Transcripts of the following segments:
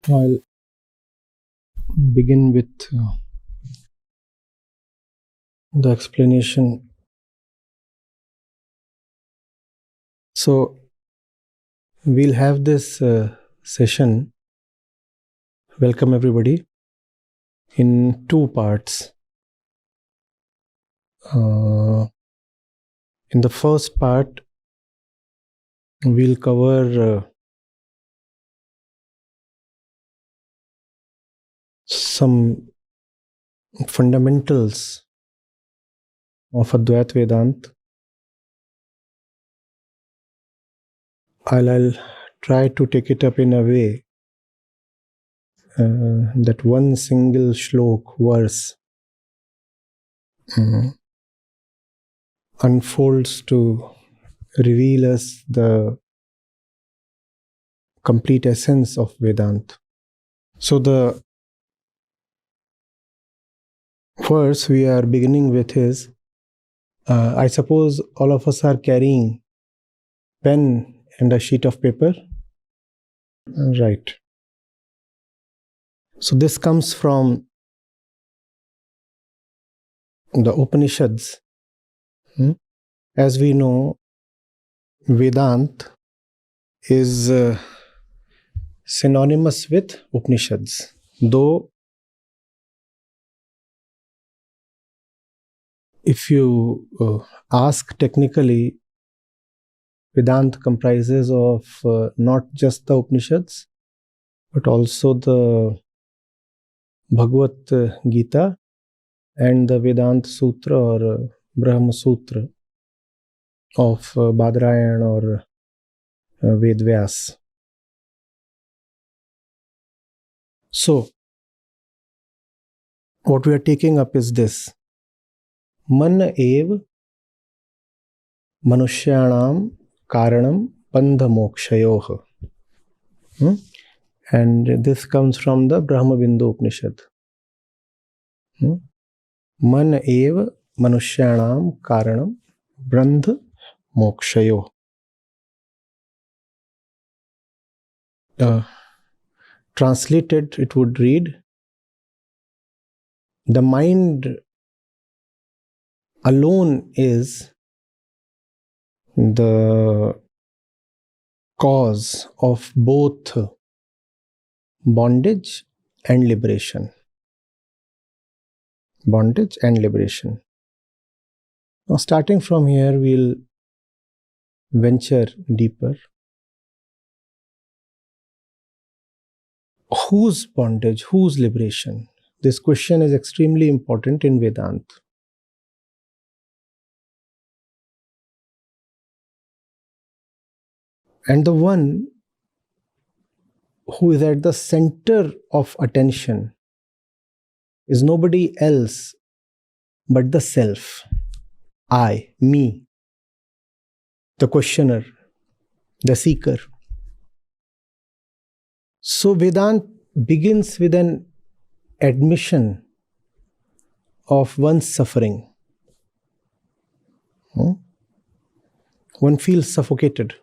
I'll begin with the explanation. So, we'll have this session, welcome everybody, in two parts. In the first part, we'll cover some fundamentals of Advaita Vedanta. I'll try to take it up in a way that one single shlok verse unfolds to reveal us the complete essence of Vedanta. So the verse we are beginning with is, I suppose all of us are carrying pen and a sheet of paper. Right. So this comes from the Upanishads. As we know, Vedanta is synonymous with Upanishads, though if you ask technically, Vedanta comprises of not just the Upanishads, but also the Bhagavad Gita and the Vedanta Sutra or Brahma Sutra of Badarayana or Ved Vyas. So, what we are taking up is this. Man ev manuṣyāṇāṃ kāraṇaṃ bandhamokṣayoḥ. And this comes from the Brahmbindu Upanishad. Man ev manuṣyāṇāṃ kāraṇaṃ bandhamokṣayoḥ. Translated, it would read, the mind alone is the cause of both bondage and liberation. Bondage and liberation. Now, starting from here, we'll venture deeper. Whose bondage? Whose liberation? This question is extremely important in Vedanta. And the one who is at the center of attention is nobody else but the self. I, me, the questioner, the seeker. So Vedanta begins with an admission of one's suffering. One feels suffocated.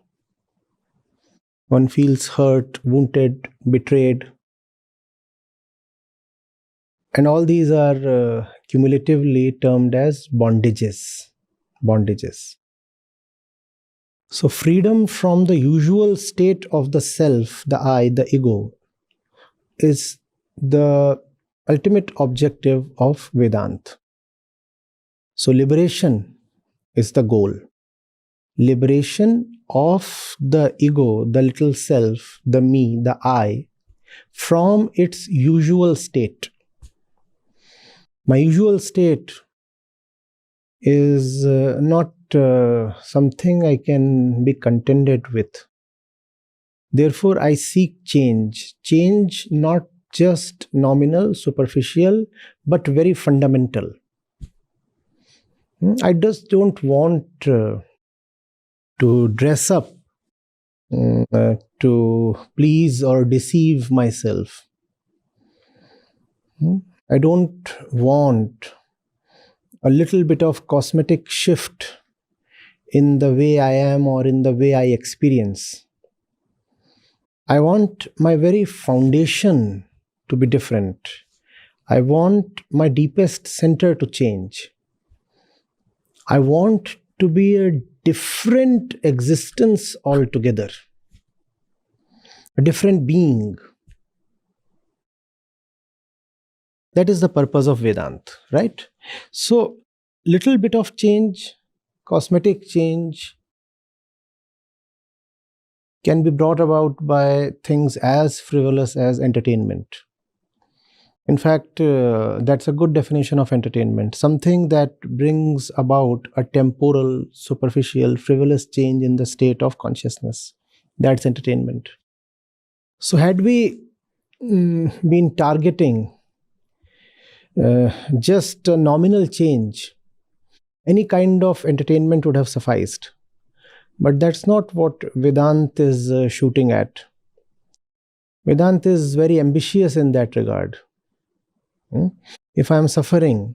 One feels hurt, wounded, betrayed. And all these are cumulatively termed as bondages. Bondages. So freedom from the usual state of the self, the I, the ego, is the ultimate objective of Vedanta. So liberation is the goal. Liberation of the ego, the little self, the me, the I, from its usual state. My usual state is not something I can be contented with. Therefore, I seek change. Change not just nominal, superficial, but very fundamental. I just don't want to dress up to please or deceive myself. I don't want a little bit of cosmetic shift in the way I am or in the way I experience. I want my very foundation to be different. I want my deepest center to change. I want to be a different existence altogether, a different being. That is the purpose of Vedanta, right? So, little bit of change, cosmetic change, can be brought about by things as frivolous as entertainment. In fact, that's a good definition of entertainment. Something that brings about a temporal, superficial, frivolous change in the state of consciousness. That's entertainment. So had we been targeting just a nominal change, any kind of entertainment would have sufficed. But that's not what Vedanta is shooting at. Vedanta is very ambitious in that regard. If I am suffering,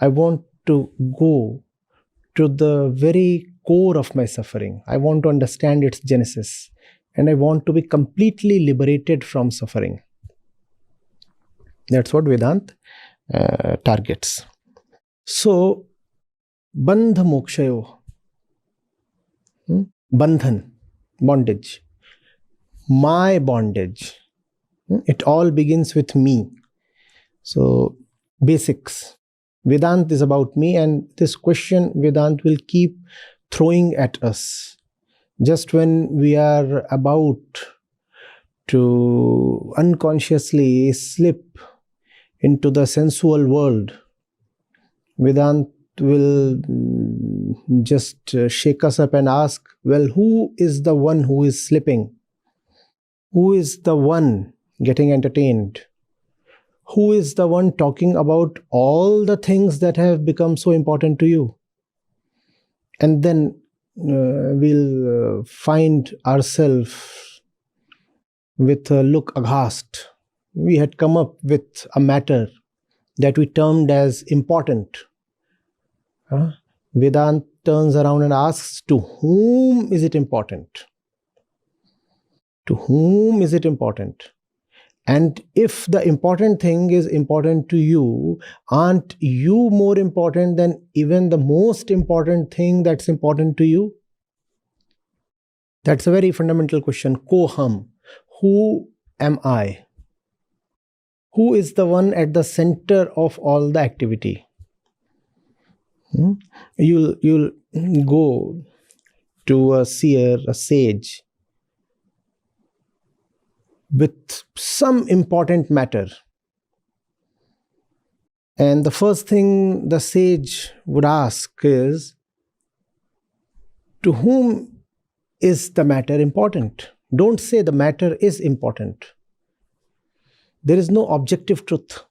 I want to go to the very core of my suffering. I want to understand its genesis. And I want to be completely liberated from suffering. That's what Vedanta targets. So, bandhamokṣayoḥ. Bandhan, bondage. My bondage. It all begins with me. So, basics. Vedanta is about me, and this question Vedanta will keep throwing at us. Just when we are about to unconsciously slip into the sensual world, Vedanta will just shake us up and ask, well, who is the one who is slipping? Who is the one getting entertained? Who is the one talking about all the things that have become so important to you? And then we'll find ourselves with a look aghast. We had come up with a matter that we termed as important. Vedanta turns around and asks, to whom is it important? To whom is it important? And if the important thing is important to you, aren't you more important than even the most important thing that's important to you? That's a very fundamental question. Koham. Who am I? Who is the one at the center of all the activity? You'll go to a seer, a sage, with some important matter. And the first thing the sage would ask is, to whom is the matter important? Don't say the matter is important. There is no objective truth.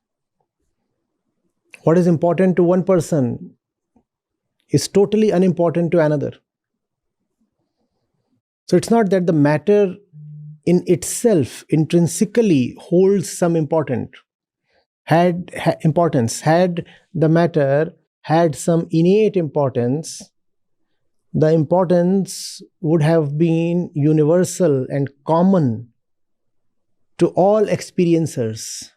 What is important to one person is totally unimportant to another. So it's not that the matter in itself intrinsically holds some importance. Had the matter had some innate importance, the importance would have been universal and common to all experiencers,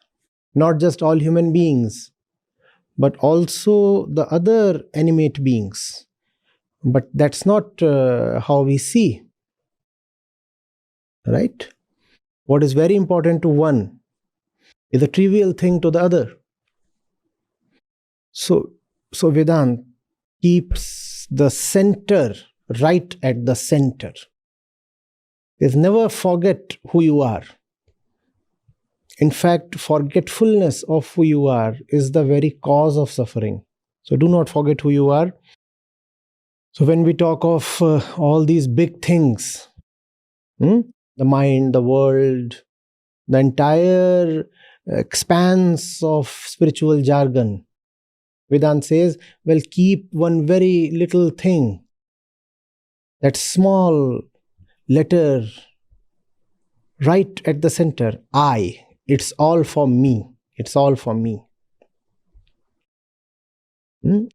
not just all human beings, but also the other animate beings. But that's not how we see. Right? What is very important to one is a trivial thing to the other. So Vedanta keeps the center right at the center. Is never forget who you are. In fact, forgetfulness of who you are is the very cause of suffering. So do not forget who you are. So when we talk of all these big things, the mind, the world, the entire expanse of spiritual jargon, Vedanta says, well, keep one very little thing, that small letter right at the center, I. It's all for me. It's all for me.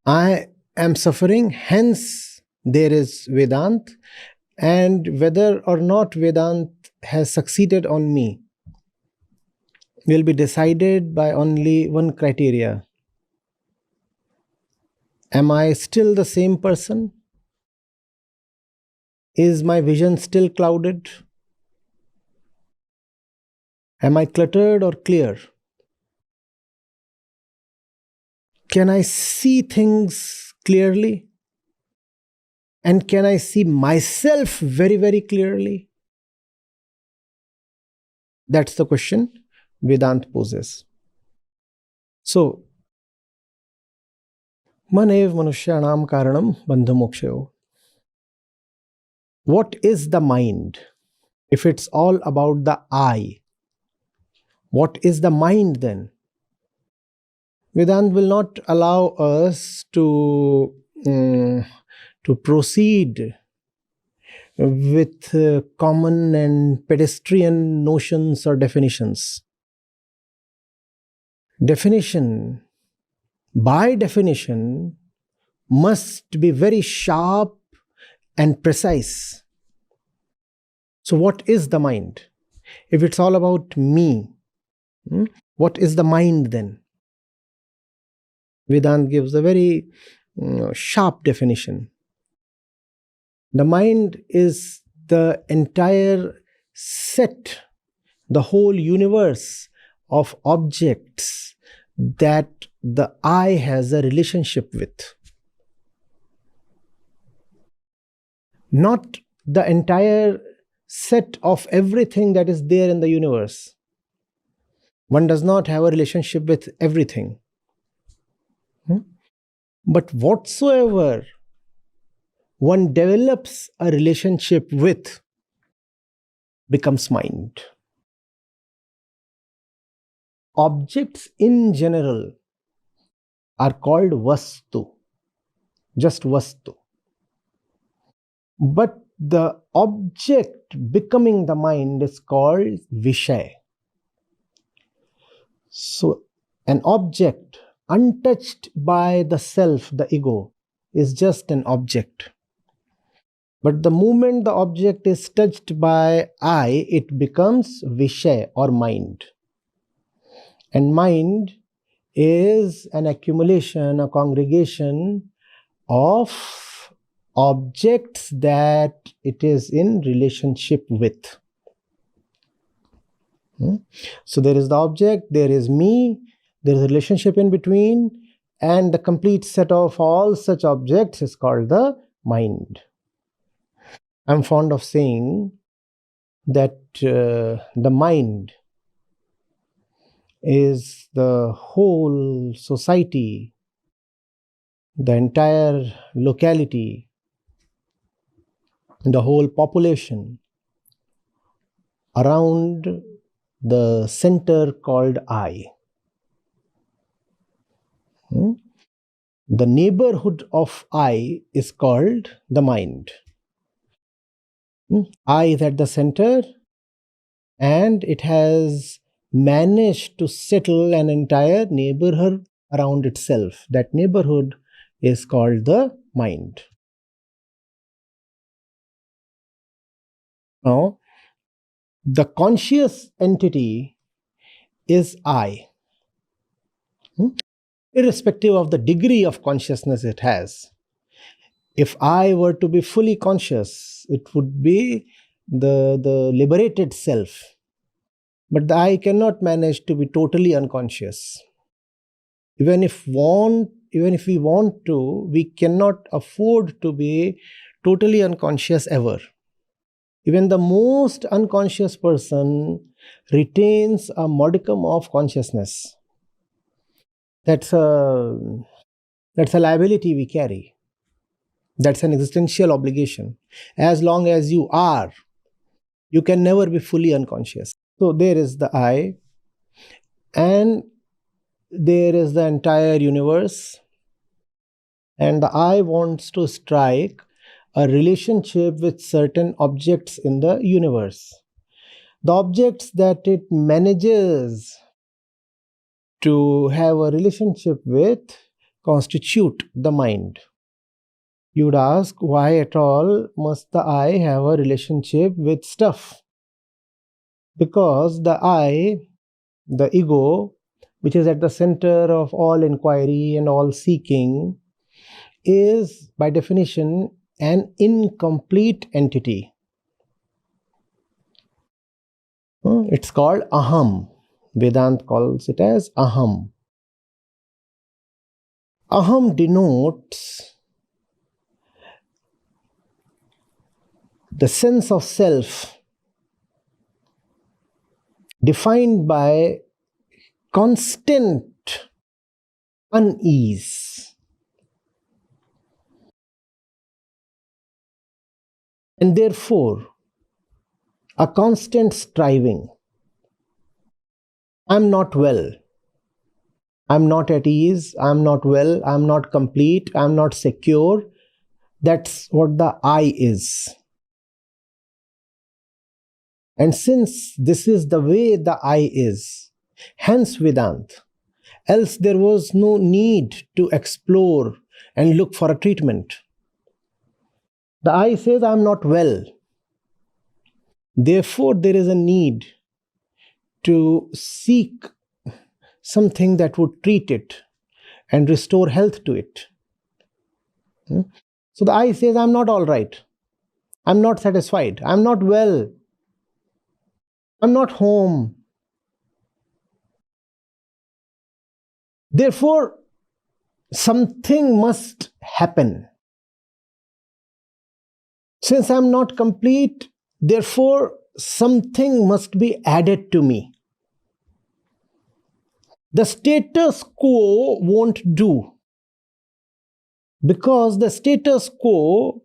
I am suffering, hence there is Vedanta. And whether or not Vedanta has succeeded on me will be decided by only one criteria. Am I still the same person? Is my vision still clouded? Am I cluttered or clear? Can I see things clearly? And can I see myself very, very clearly? That's the question Vedanta poses. So, manev manuṣyāṇāṃ kāraṇaṃ bandhamokṣayoḥ. What is the mind? If it's all about the I, what is the mind then? Vedanta will not allow us to proceed with common and pedestrian notions or definitions. Definition, by definition, must be very sharp and precise. So what is the mind? If it's all about me, what is the mind then? Vedanta gives a very sharp definition. The mind is the entire set, the whole universe of objects that the I has a relationship with. Not the entire set of everything that is there in the universe. One does not have a relationship with everything. But whatsoever one develops a relationship with becomes mind. Objects in general are called vastu, just vastu. But the object becoming the mind is called vishay. So an object untouched by the self, the ego, is just an object. But the moment the object is touched by I, it becomes vishay or mind. And mind is an accumulation, a congregation of objects that it is in relationship with. So there is the object, there is me, there is a relationship in between, and the complete set of all such objects is called the mind. I'm fond of saying that the mind is the whole society, the entire locality, the whole population around the center called I. The neighborhood of I is called the mind. I is at the center, and it has managed to settle an entire neighborhood around itself. That neighborhood is called the mind. Now, the conscious entity is I. Irrespective of the degree of consciousness it has. If I were to be fully conscious, it would be the liberated self. But the I cannot manage to be totally unconscious. Even if we want to, we cannot afford to be totally unconscious ever. Even the most unconscious person retains a modicum of consciousness. That's a liability we carry. That's an existential obligation. As long as you are, you can never be fully unconscious. So there is the I, and there is the entire universe, and the I wants to strike a relationship with certain objects in the universe. The objects that it manages to have a relationship with constitute the mind. You would ask, why at all must the I have a relationship with stuff? Because the I, the ego, which is at the center of all inquiry and all seeking, is by definition an incomplete entity. It's called aham. Vedanta calls it as aham. Aham denotes the sense of self defined by constant unease. And therefore, a constant striving. I'm not well. I'm not at ease. I'm not well. I'm not complete. I'm not secure. That's what the I is. And since this is the way the I is, hence Vedanta, else there was no need to explore and look for a treatment. The I says, I'm not well. Therefore, there is a need to seek something that would treat it and restore health to it. So the I says, I'm not all right. I'm not satisfied. I'm not well. I'm not home. Therefore, something must happen. Since I'm not complete, therefore, something must be added to me. The status quo won't do, because the status quo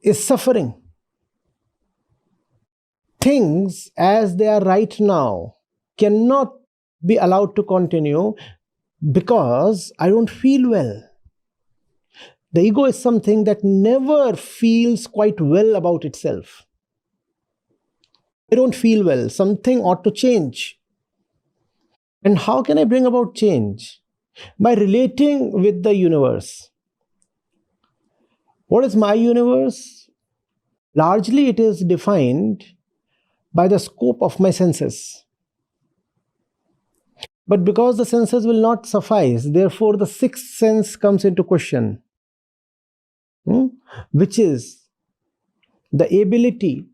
is suffering. Things as they are right now cannot be allowed to continue because I don't feel well. The ego is something that never feels quite well about itself. I don't feel well. Something ought to change. And how can I bring about change? By relating with the universe. What is my universe? Largely it is defined by the scope of my senses. But because the senses will not suffice, therefore the sixth sense comes into question, which is the ability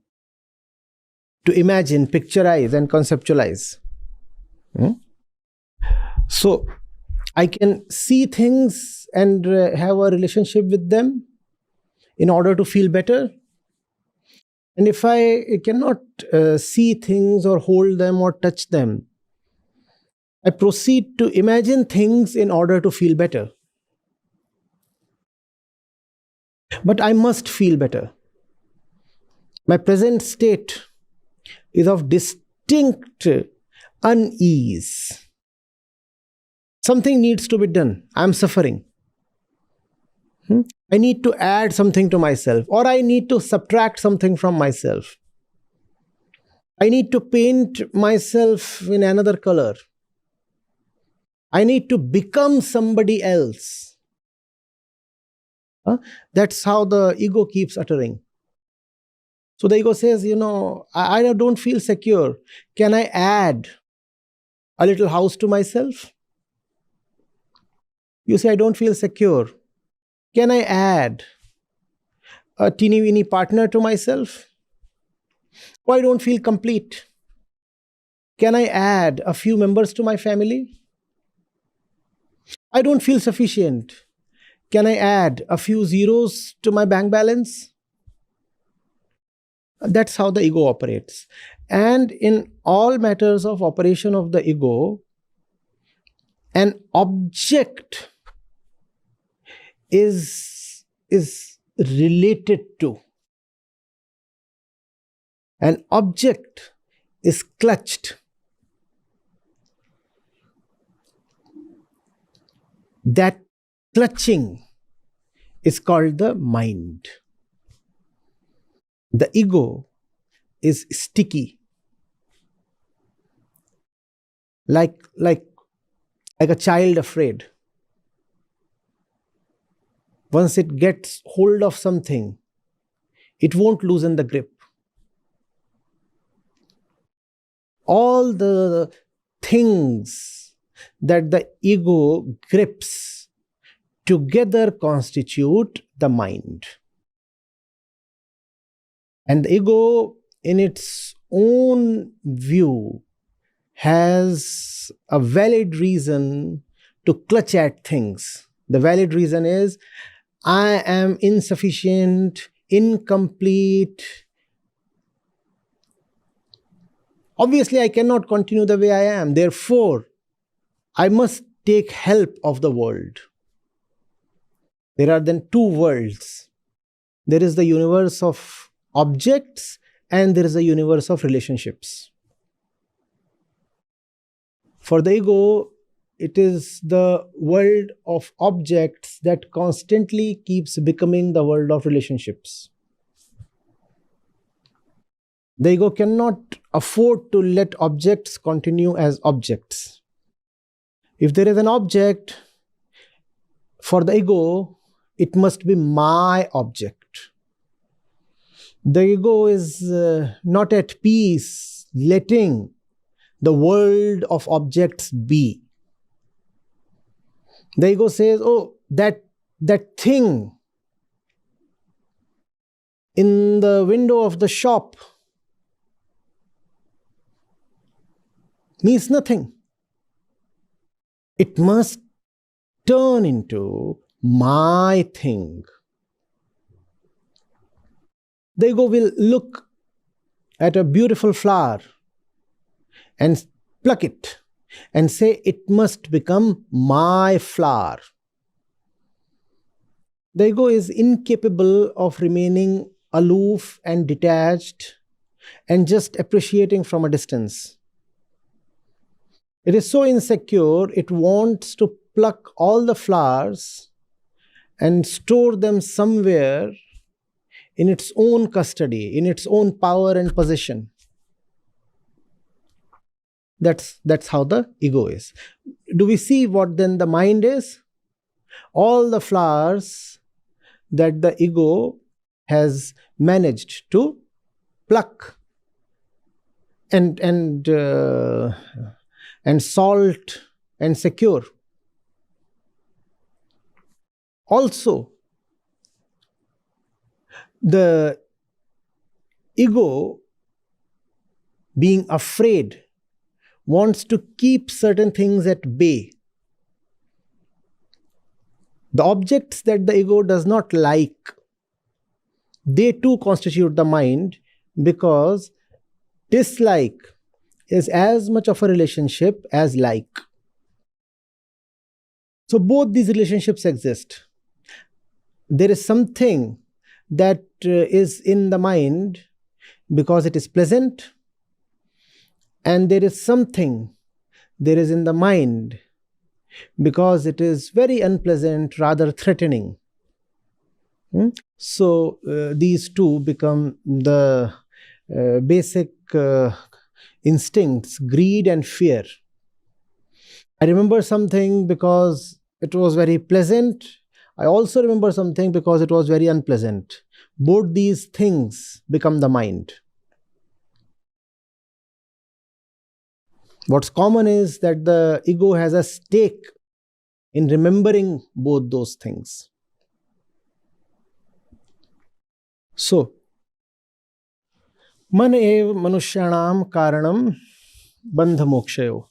to imagine, picturize and conceptualize. So I can see things and have a relationship with them in order to feel better. And if I cannot see things or hold them or touch them, I proceed to imagine things in order to feel better. But I must feel better. My present state is of distinct unease. Something needs to be done. I'm suffering. I need to add something to myself, or I need to subtract something from myself. I need to paint myself in another color. I need to become somebody else. That's how the ego keeps uttering. So the ego says, I don't feel secure. Can I add a little house to myself? You say, I don't feel secure. Can I add a teeny weeny partner to myself? Oh, I don't feel complete. Can I add a few members to my family? I don't feel sufficient. Can I add a few zeros to my bank balance? That's how the ego operates. And in all matters of operation of the ego, an object is related to. An object is clutched. That clutching is called the mind. The ego is sticky. Like a child afraid. once it gets hold of something, it won't loosen the grip. All the things that the ego grips together constitute the mind. And the ego, in its own view, has a valid reason to clutch at things. The valid reason is, I am insufficient, incomplete. Obviously, I cannot continue the way I am. Therefore, I must take help of the world. There are then two worlds. There is the universe of objects and there is a universe of relationships. For the ego, it is the world of objects that constantly keeps becoming the world of relationships. The ego cannot afford to let objects continue as objects. If there is an object, for the ego, it must be my object. The ego is not at peace letting the world of objects be. The ego says, oh, that thing in the window of the shop means nothing. It must turn into my thing. The ego will look at a beautiful flower and pluck it and say, it must become my flower. The ego is incapable of remaining aloof and detached and just appreciating from a distance. It is so insecure, it wants to pluck all the flowers and store them somewhere in its own custody, in its own power and possession. That's how the ego is. Do we see what then the mind is? All the flowers that the ego has managed to pluck and salt and secure. Also, the ego, being afraid, wants to keep certain things at bay. The objects that the ego does not like, they too constitute the mind, because dislike is as much of a relationship as like. So both these relationships exist. There is something that is in the mind because it is pleasant, and there is something there is in the mind because it is very unpleasant, rather threatening. So these two become the basic instincts, greed and fear. I remember something because it was very pleasant. I also remember something because it was very unpleasant. Both these things become the mind. What's common is that the ego has a stake in remembering both those things. So, man eva manuṣyāṇāṃ kāraṇaṃ bandhamokṣayoḥ.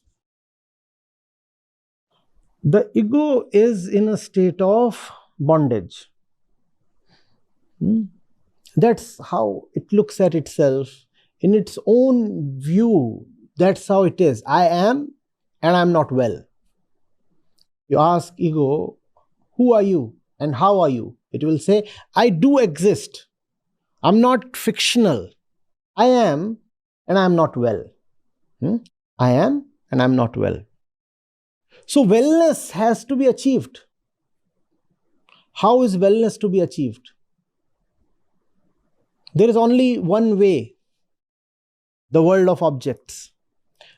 The ego is in a state of bondage. That's how it looks at itself. In its own view, that's how it is. I am and I'm not well. You ask ego, who are you and how are you? It will say, I do exist. I'm not fictional. I am and I'm not well. I am and I'm not well. So wellness has to be achieved. How is wellness to be achieved? There is only one way, the world of objects.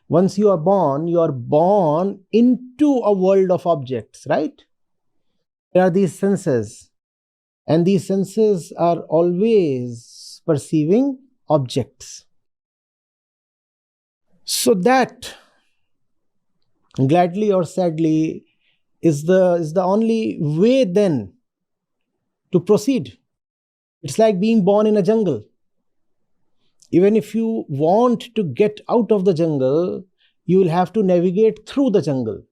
Once you are born into a world of objects, right? There are these senses. And these senses are always perceiving objects. So that, gladly or sadly, is the only way then to proceed. It's like being born in a jungle. Even if you want to get out of the jungle, you will have to navigate through the jungle.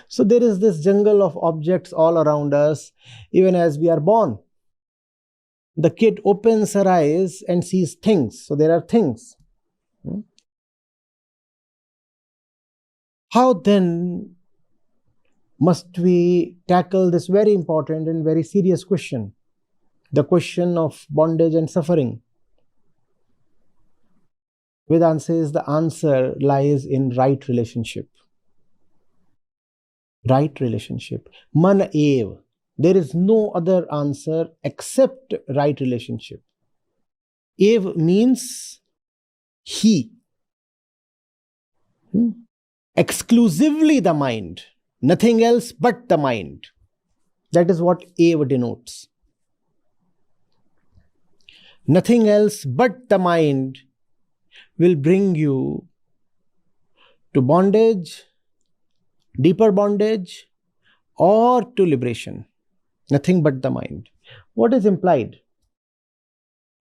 So there is this jungle of objects all around us, even as we are born. The kid opens her eyes and sees things. So there are things. How then must we tackle this very important and very serious question? The question of bondage and suffering. Vedanta says the answer lies in right relationship. Right relationship. Man ev. There is no other answer except right relationship. Ev means he. Exclusively the mind. Nothing else but the mind. That is what ev denotes. Nothing else but the mind will bring you to bondage, deeper bondage, or to liberation. Nothing but the mind. What is implied?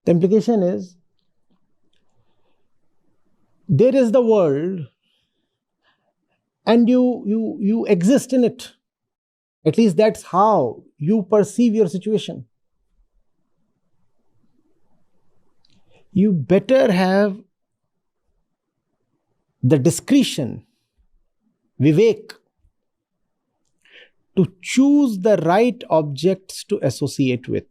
The implication is, there is the world and you exist in it. At least that's how you perceive your situation. You better have the discretion, vivek, to choose the right objects to associate with.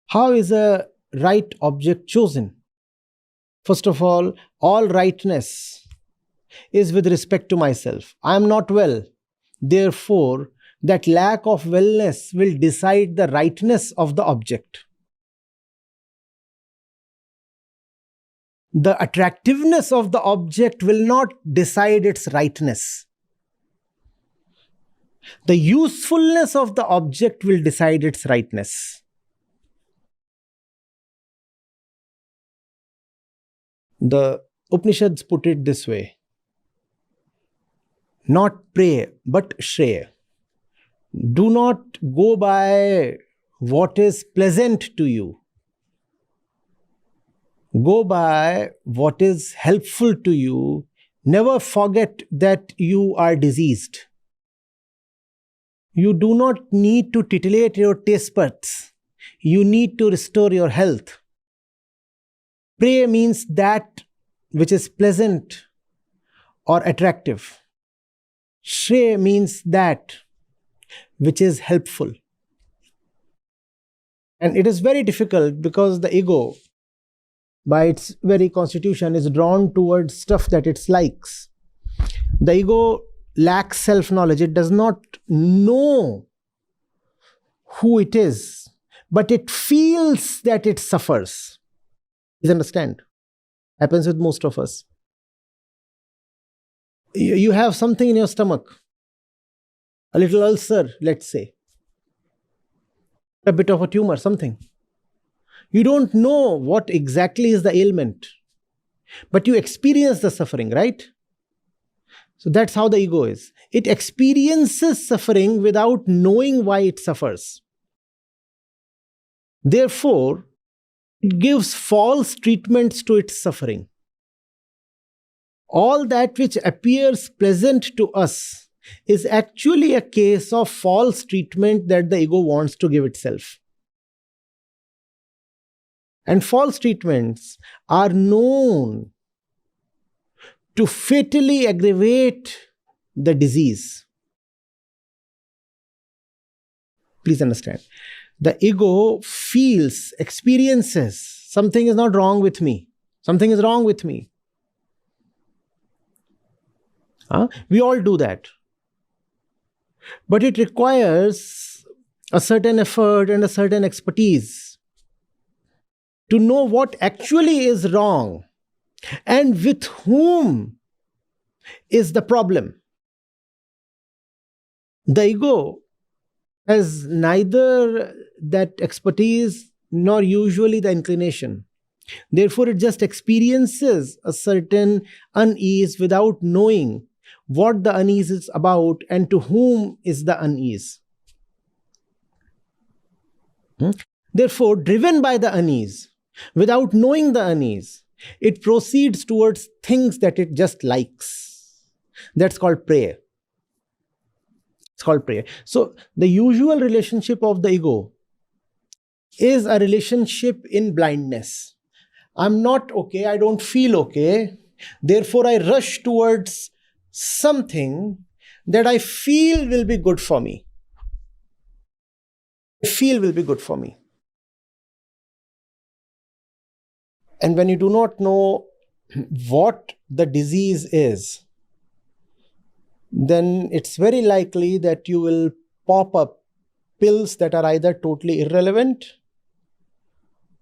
How is a right object chosen? First of all rightness is with respect to myself. I am not well. Therefore, that lack of wellness will decide the rightness of the object. The attractiveness of the object will not decide its rightness. The usefulness of the object will decide its rightness. The Upanishads put it this way: not pray, but shreya. Do not go by what is pleasant to you. Go by what is helpful to you. Never forget that you are diseased. You do not need to titillate your taste buds. You need to restore your health. Pray means that which is pleasant or attractive. Shreya means that which is helpful. And it is very difficult because the ego, by its very constitution, is drawn towards stuff that it likes. The ego lacks self-knowledge. It does not know who it is, but it feels that it suffers. Please understand. Happens with most of us. You have something in your stomach, a little ulcer, let's say, a bit of a tumor, something. You don't know what exactly is the ailment, but you experience the suffering, right? So that's how the ego is. It experiences suffering without knowing why it suffers. Therefore, it gives false treatments to its suffering. All that which appears pleasant to us is actually a case of false treatment that the ego wants to give itself. And false treatments are known to fatally aggravate the disease. Please understand. The ego feels, experiences, something is not wrong with me. Something is wrong with me. We all do that. But it requires a certain effort and a certain expertise to know what actually is wrong and with whom is the problem. The ego has neither that expertise nor usually the inclination. Therefore, it just experiences a certain unease without knowing what the unease is about and to whom is the unease. Therefore, driven by the unease, without knowing the unease, it proceeds towards things that it just likes. That's called prayer. It's called prayer. So, the usual relationship of the ego is a relationship in blindness. I'm not okay, I don't feel okay. Therefore, I rush towards something that I feel will be good for me. I feel will be good for me. And when you do not know what the disease is, then it's very likely that you will pop up pills that are either totally irrelevant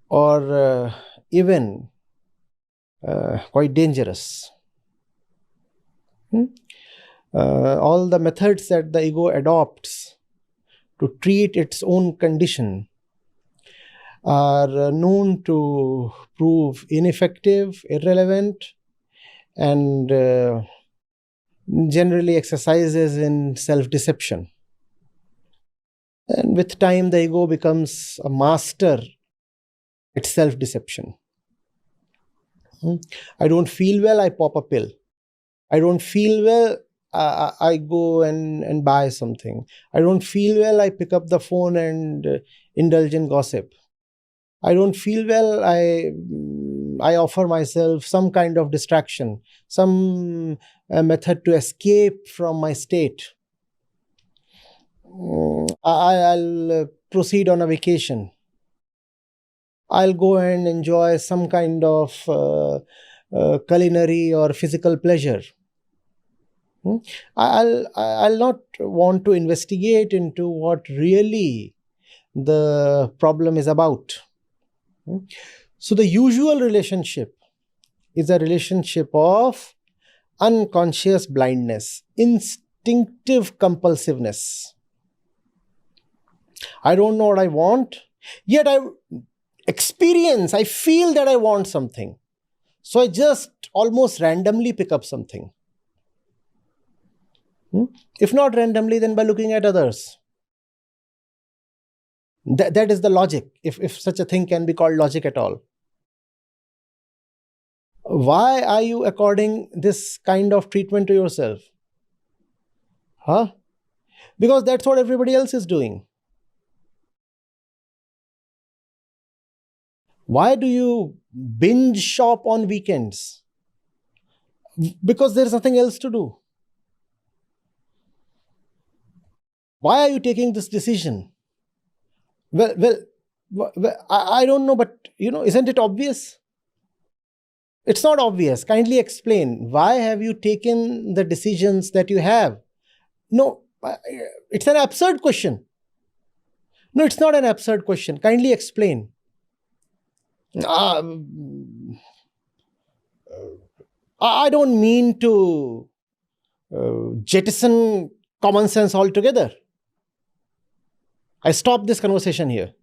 or even quite dangerous. All the methods that the ego adopts to treat its own condition are known to prove ineffective, irrelevant, and generally exercises in self-deception. And with time, the ego becomes a master at self-deception. I don't feel well, I pop a pill. I don't feel well, I go and buy something. I don't feel well, I pick up the phone and indulge in gossip. I don't feel well, I offer myself some kind of distraction, some method to escape from my state. I'll proceed on a vacation. I'll go and enjoy some kind of culinary or physical pleasure. I'll not want to investigate into what really the problem is about. So the usual relationship is a relationship of unconscious blindness, instinctive compulsiveness. I don't know what I want, yet I experience, I feel that I want something. So I just almost randomly pick up something. If not randomly, then by looking at others. That is the logic, if such a thing can be called logic at all. Why are you according this kind of treatment to yourself? Because that's what everybody else is doing. Why do you binge shop on weekends? Because there's nothing else to do. Why are you taking this decision? Well, I don't know, but isn't it obvious? It's not obvious. Kindly explain. Why have you taken the decisions that you have? No, it's an absurd question. No, it's not an absurd question. Kindly explain. I don't mean to jettison common sense altogether. I stop this conversation here.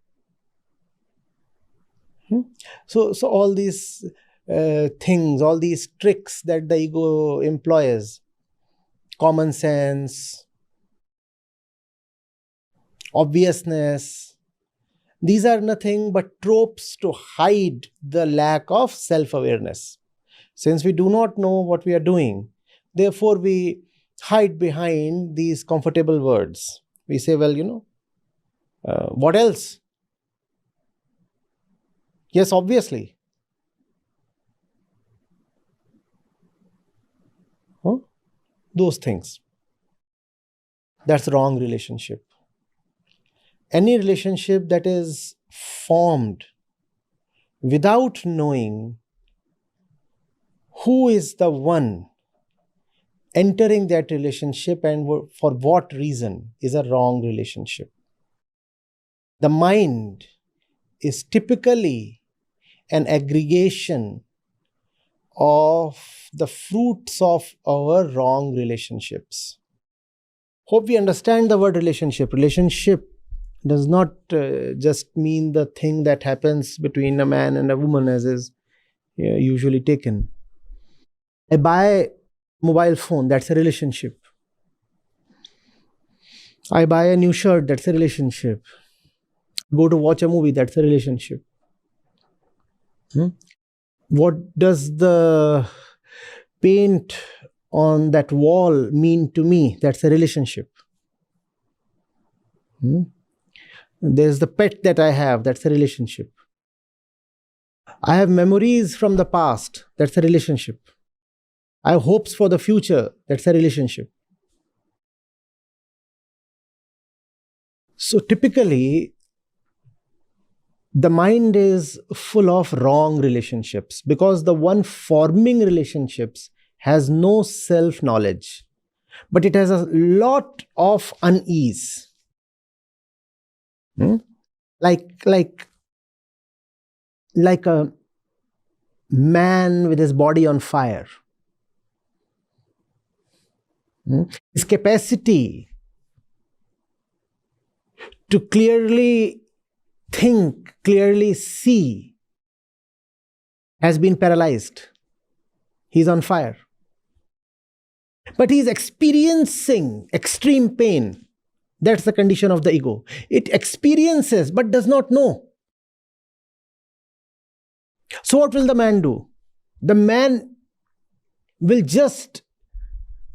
So all these things, all these tricks that the ego employs, common sense, obviousness, these are nothing but tropes to hide the lack of self-awareness. Since we do not know what we are doing, therefore we hide behind these comfortable words. We say, well, what else? Yes, obviously. Those things. That's the wrong relationship. Any relationship that is formed without knowing who is the one entering that relationship and for what reason is a wrong relationship. The mind is typically an aggregation of the fruits of our wrong relationships. Hope we understand the word relationship. Relationship does not just mean the thing that happens between a man and a woman as is usually taken. I buy a mobile phone, that's a relationship. I buy a new shirt, that's a relationship. Go to watch a movie, that's a relationship. What does the paint on that wall mean to me? That's a relationship. There's the pet that I have, that's a relationship. I have memories from the past, that's a relationship. I have hopes for the future, that's a relationship. So typically, the mind is full of wrong relationships because the one forming relationships has no self-knowledge, but it has a lot of unease. Like a man with his body on fire. His capacity to clearly think, clearly see has been paralyzed. He's on fire. But he's experiencing extreme pain. That's the condition of the ego. It experiences but does not know. So what will the man do? The man will just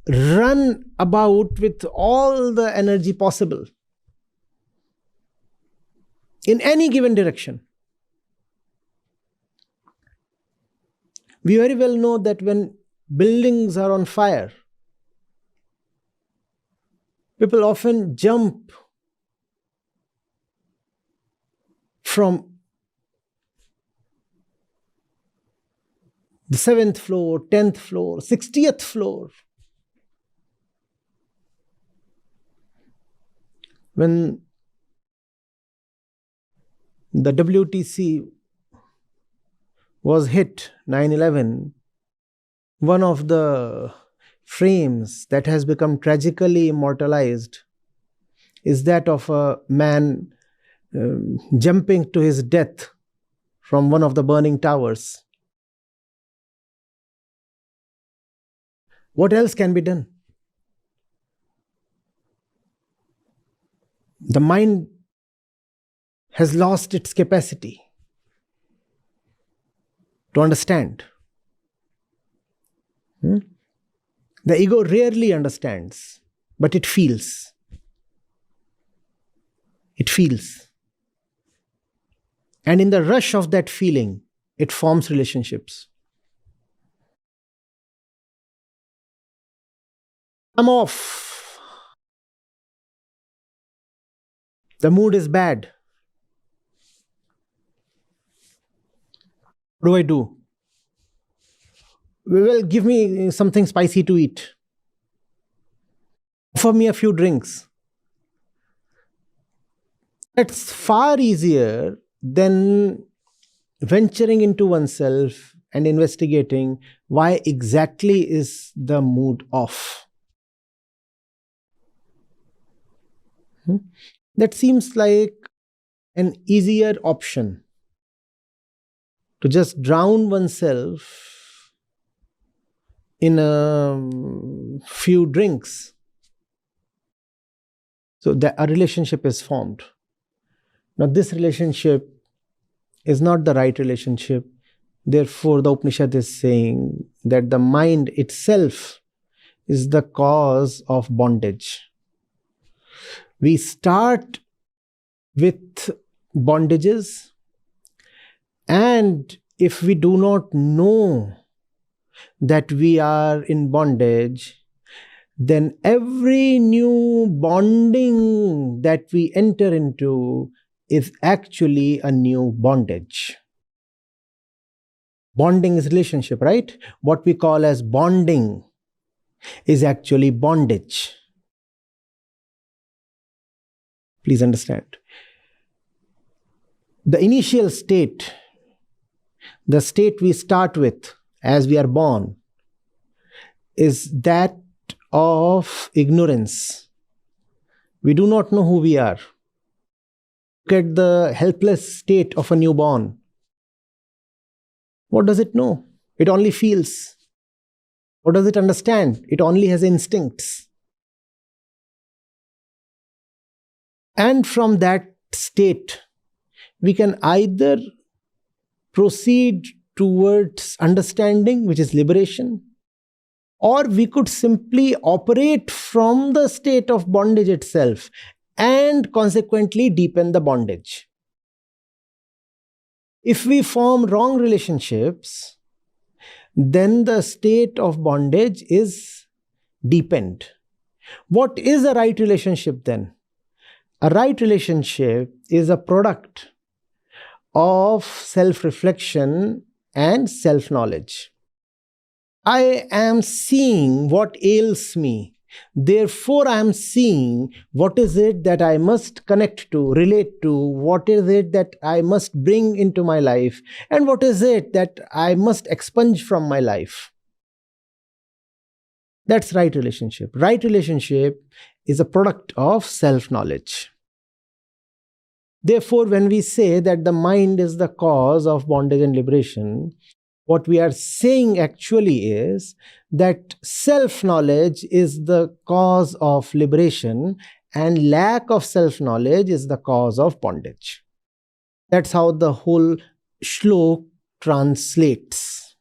run about with all the energy possible in any given direction. We very well know that when buildings are on fire, people often jump from the 7th floor, 10th floor, 60th floor. When the WTC was hit, 9/11, one of the frames that has become tragically immortalized is that of a man jumping to his death from one of the burning towers. What else can be done? The mind has lost its capacity to understand. The ego rarely understands, but it feels. It feels. And in the rush of that feeling, it forms relationships. I'm off. The mood is bad. What do I do? Well, give me something spicy to eat. Offer me a few drinks. That's far easier than venturing into oneself and investigating why exactly is the mood off. That seems like an easier option, to just drown oneself in a few drinks. So that a relationship is formed. Now this relationship is not the right relationship. Therefore, the Upanishad is saying that the mind itself is the cause of bondage. We start with bondages, and if we do not know that we are in bondage, then every new bonding that we enter into is actually a new bondage. Bonding is relationship, right? What we call as bonding is actually bondage. Please understand. The initial state, the state we start with as we are born, is that of ignorance. We do not know who we are. Look at the helpless state of a newborn. What does it know? It only feels. What does it understand? It only has instincts. And from that state, we can either proceed towards understanding, which is liberation, or we could simply operate from the state of bondage itself and consequently deepen the bondage. If we form wrong relationships, then the state of bondage is deepened. What is a right relationship then? A right relationship is a product of self-reflection and self-knowledge. I am seeing what ails me. Therefore, I am seeing what is it that I must connect to, relate to, what is it that I must bring into my life, and what is it that I must expunge from my life. That's right relationship. Right relationship is a product of self-knowledge. Therefore, when we say that the mind is the cause of bondage and liberation, what we are saying actually is that self-knowledge is the cause of liberation and lack of self-knowledge is the cause of bondage. That's how the whole shlok translates.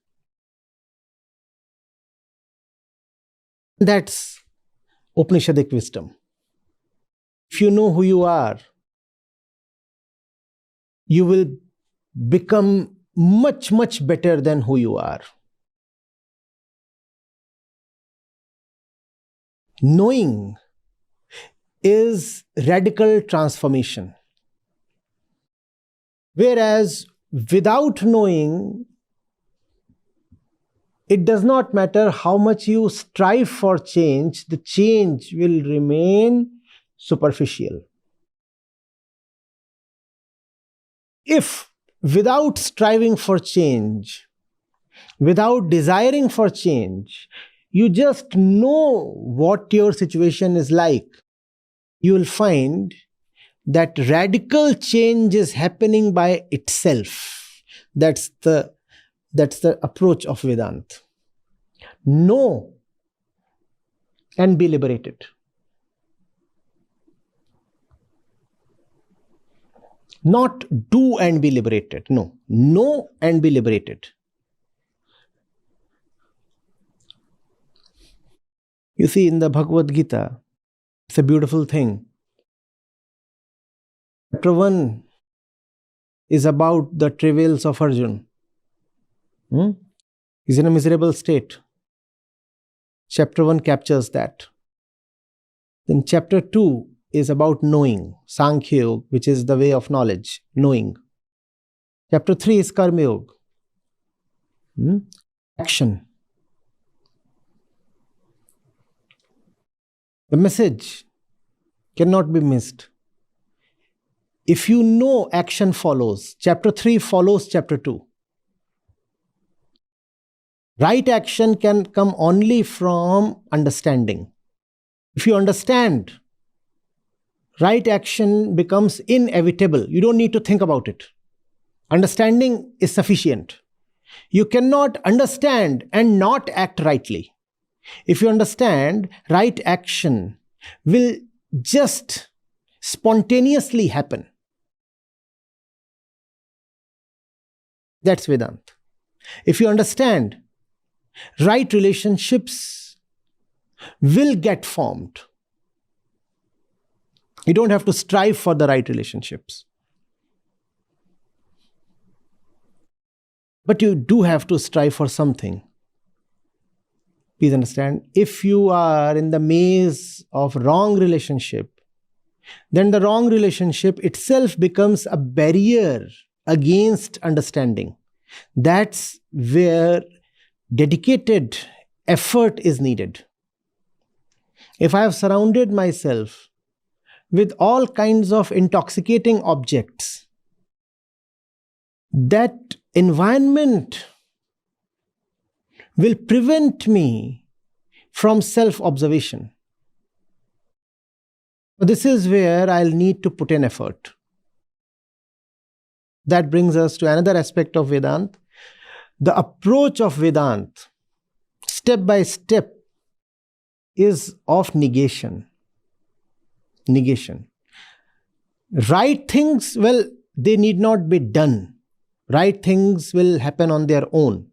That's Upanishadic wisdom. If you know who you are, you will become much, much better than who you are. Knowing is radical transformation. Whereas without knowing, it does not matter how much you strive for change, the change will remain superficial. If without striving for change, without desiring for change, you just know what your situation is like, you will find that radical change is happening by itself. That's the approach of Vedanta. Know and be liberated. Not do and be liberated. No. Know and be liberated. You see, in the Bhagavad Gita, it's a beautiful thing. Chapter 1 is about the travails of Arjuna. He's in a miserable state. Chapter 1 captures that. Then chapter 2 is about knowing, Sankhya Yoga, which is the way of knowledge, knowing. Chapter 3 is Karma Yoga, action. The message cannot be missed. If you know, action follows. Chapter 3 follows chapter 2. Right action can come only from understanding. If you understand, right action becomes inevitable. You don't need to think about it. Understanding is sufficient. You cannot understand and not act rightly. If you understand, right action will just spontaneously happen. That's Vedanta. If you understand, right relationships will get formed. You don't have to strive for the right relationships. But you do have to strive for something. Please understand, if you are in the maze of wrong relationship, then the wrong relationship itself becomes a barrier against understanding. That's where dedicated effort is needed. If I have surrounded myself with all kinds of intoxicating objects, that environment will prevent me from self-observation. This is where I'll need to put in effort. That brings us to another aspect of Vedanta. The approach of Vedanta, step by step, is of negation. Negation. Right things, well, they need not be done. Right things will happen on their own.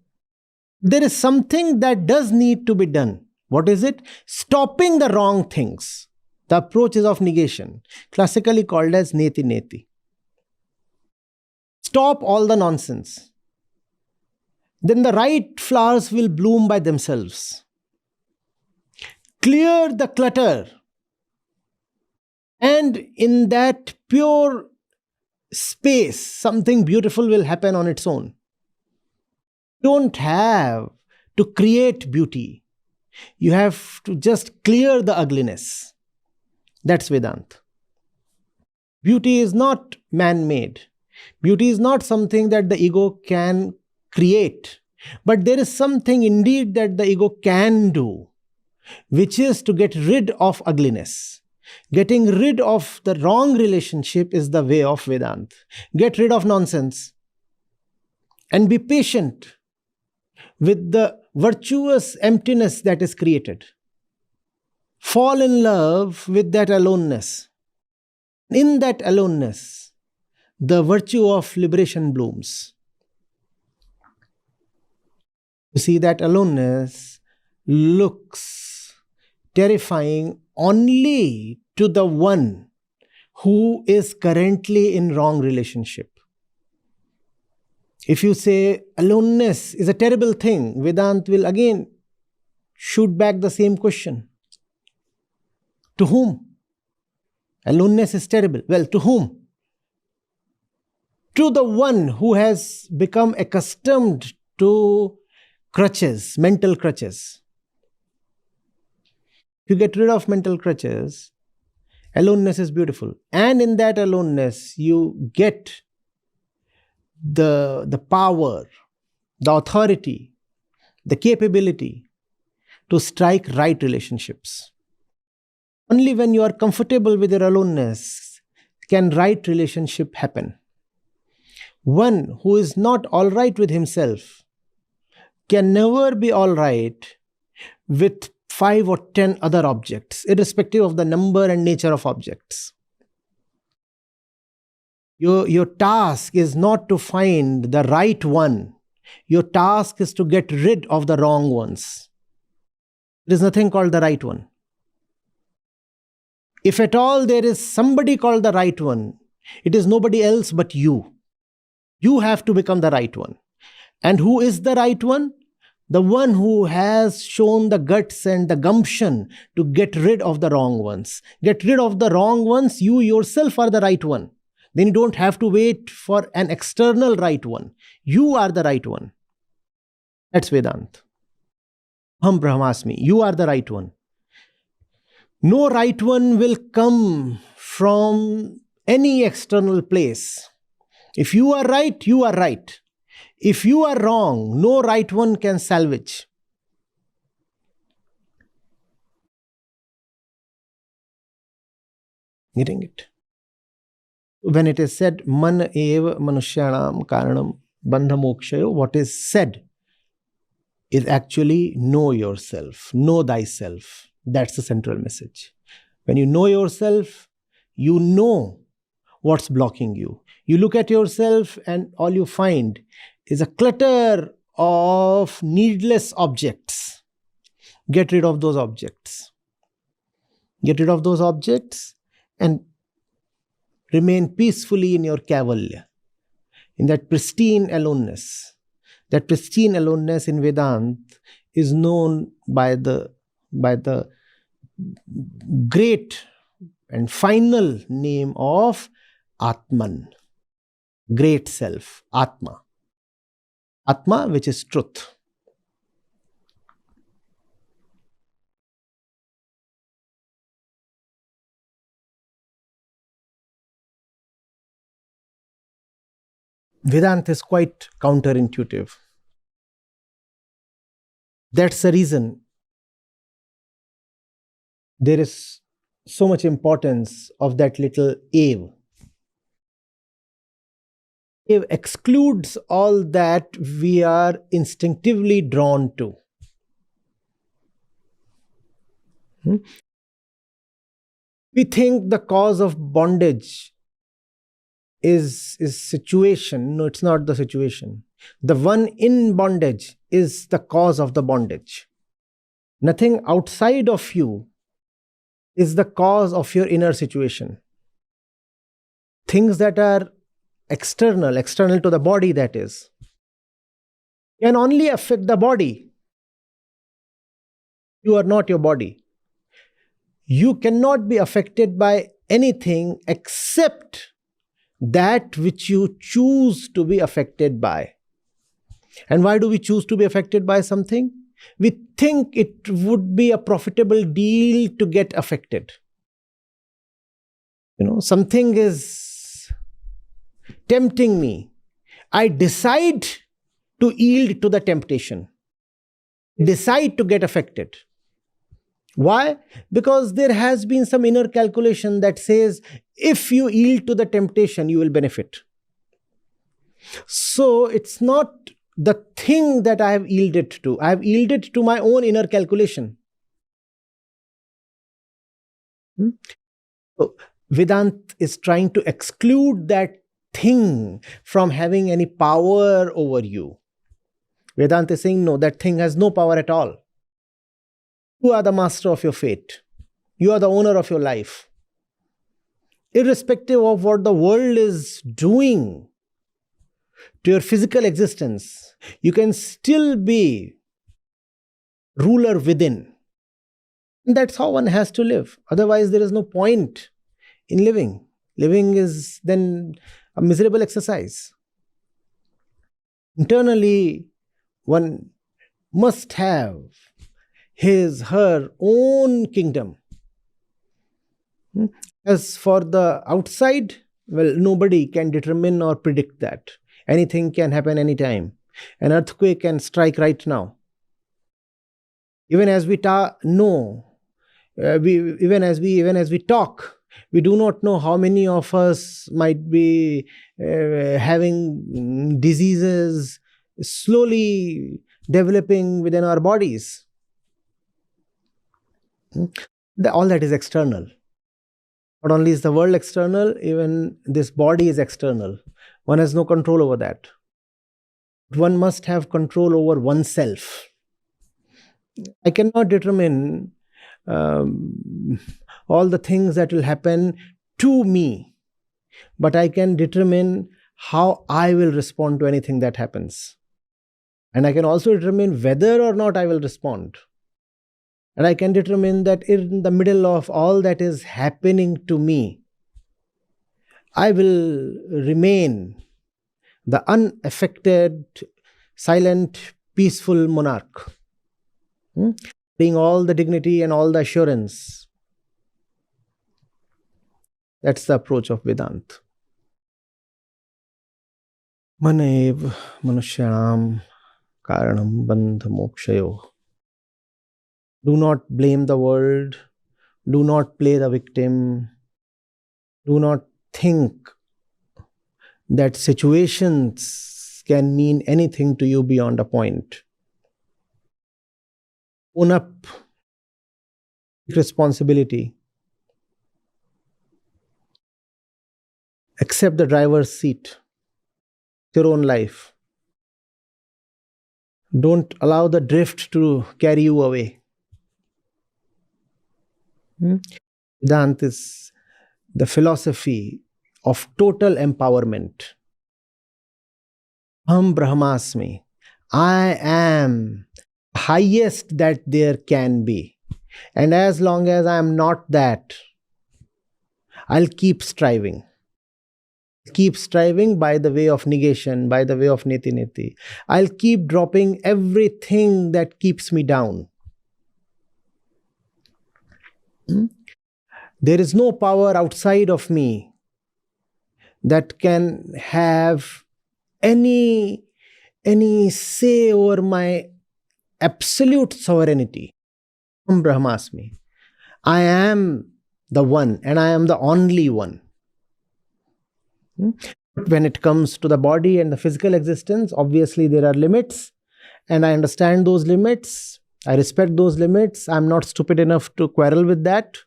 There is something that does need to be done. What is it? Stopping the wrong things. The approach is of negation, classically called as neti neti. Stop all the nonsense. Then the right flowers will bloom by themselves. Clear the clutter. And in that pure space, something beautiful will happen on its own. Don't have to create beauty. You have to just clear the ugliness. That's Vedanta. Beauty is not man-made. Beauty is not something that the ego can create. But there is something indeed that the ego can do, which is to get rid of ugliness. Getting rid of the wrong relationship is the way of Vedanta. Get rid of nonsense and be patient with the virtuous emptiness that is created. Fall in love with that aloneness. In that aloneness, the virtue of liberation blooms. You see, that aloneness looks terrifying only to the one who is currently in wrong relationship. If you say aloneness is a terrible thing, Vedanta will again shoot back the same question. To whom? Aloneness is terrible. Well, to whom? To the one who has become accustomed to crutches, mental crutches. If you get rid of mental crutches, aloneness is beautiful. And in that aloneness, you get the power, the authority, the capability to strike right relationships. Only when you are comfortable with your aloneness can right relationship happen. One who is not all right with himself can never be all right with 5 or 10 other objects, irrespective of the number and nature of objects. Your task is not to find the right one. Your task is to get rid of the wrong ones. There is nothing called the right one. If at all there is somebody called the right one, it is nobody else but you. You have to become the right one. And who is the right one? The one who has shown the guts and the gumption to get rid of the wrong ones. Get rid of the wrong ones, you yourself are the right one. Then you don't have to wait for an external right one. You are the right one. That's Vedanta. Aham Brahmasmi. You are the right one. No right one will come from any external place. If you are right, you are right. If you are wrong, no right one can salvage. Getting it? When it is said, man eva manuṣyāṇāṃ kāraṇaṃ bandhamokṣayoḥ, what is said is actually know yourself, know thyself. That's the central message. When you know yourself, you know what's blocking you. You look at yourself and all you find is a clutter of needless objects. Get rid of those objects. Get rid of those objects and remain peacefully in your kavalya, in that pristine aloneness. That pristine aloneness in Vedanta is known by the great and final name of Atman, great self, Atma. Atma, which is truth. Vedanta is quite counterintuitive. That's the reason there is so much importance of that little ave. Ave excludes all that we are instinctively drawn to. We think the cause of bondage is situation. No, it's not the situation. The one in bondage is the cause of the bondage. Nothing outside of you is the cause of your inner situation. Things that are external to the body, that is, can only affect the body. You are not your body. You cannot be affected by anything except that which you choose to be affected by. And why do we choose to be affected by something? We think it would be a profitable deal to get affected. Something is tempting me. I decide to yield to the temptation. Decide to get affected. Why? Because there has been some inner calculation that says, if you yield to the temptation, you will benefit. So it's not the thing that I have yielded to. I have yielded to my own inner calculation. So Vedanta is trying to exclude that thing from having any power over you. Vedanta is saying, no, that thing has no power at all. You are the master of your fate. You are the owner of your life. Irrespective of what the world is doing to your physical existence, you can still be ruler within. And that's how one has to live. Otherwise, there is no point in living. Living is then a miserable exercise. Internally, one must have her own kingdom. As for the outside, well, nobody can determine or predict that. Anything can happen anytime. An earthquake can strike right now. Even as we talk, we do not know how many of us might be having diseases slowly developing within our bodies. All that is external. Not only is the world external, even this body is external. One has no control over that. One must have control over oneself. I cannot determine all the things that will happen to me, but I can determine how I will respond to anything that happens. And I can also determine whether or not I will respond. And I can determine that in the middle of all that is happening to me, I will remain the unaffected, silent, peaceful monarch, being all the dignity and all the assurance. That's the approach of Vedanta. Manev manuṣyāṇāṃ kāraṇaṃ bandhamokṣayoḥ. Do not blame the world. Do not play the victim. Do not think that situations can mean anything to you beyond a point. Own up. Take responsibility. Accept the driver's seat. Your own life. Don't allow the drift to carry you away. Vedanta is the philosophy of total empowerment. Aham Brahmasmi. I am the highest that there can be. And as long as I am not that, I'll keep striving. Keep striving by the way of negation, by the way of neti-neti. I'll keep dropping everything that keeps me down. There is no power outside of me that can have any say over my absolute sovereignty. Brahmasmi. I am the one, and I am the only one. When it comes to the body and the physical existence, obviously there are limits, and I understand those limits. I respect those limits. I'm not stupid enough to quarrel with that.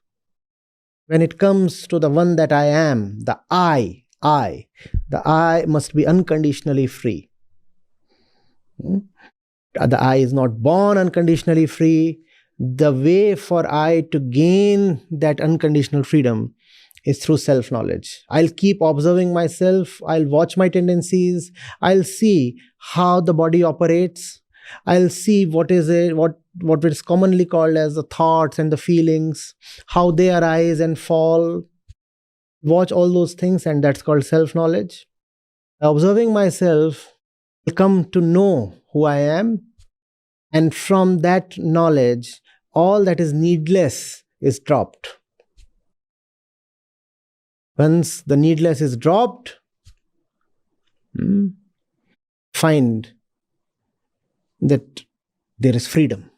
When it comes to the one that I am, the I must be unconditionally free. The I is not born unconditionally free. The way for I to gain that unconditional freedom is through self-knowledge. I'll keep observing myself. I'll watch my tendencies. I'll see how the body operates. I'll see what is commonly called as the thoughts and the feelings, how they arise and fall. Watch all those things, and that's called self-knowledge. Observing myself, I'll come to know who I am, and from that knowledge, all that is needless is dropped. Once the needless is dropped, find that there is freedom.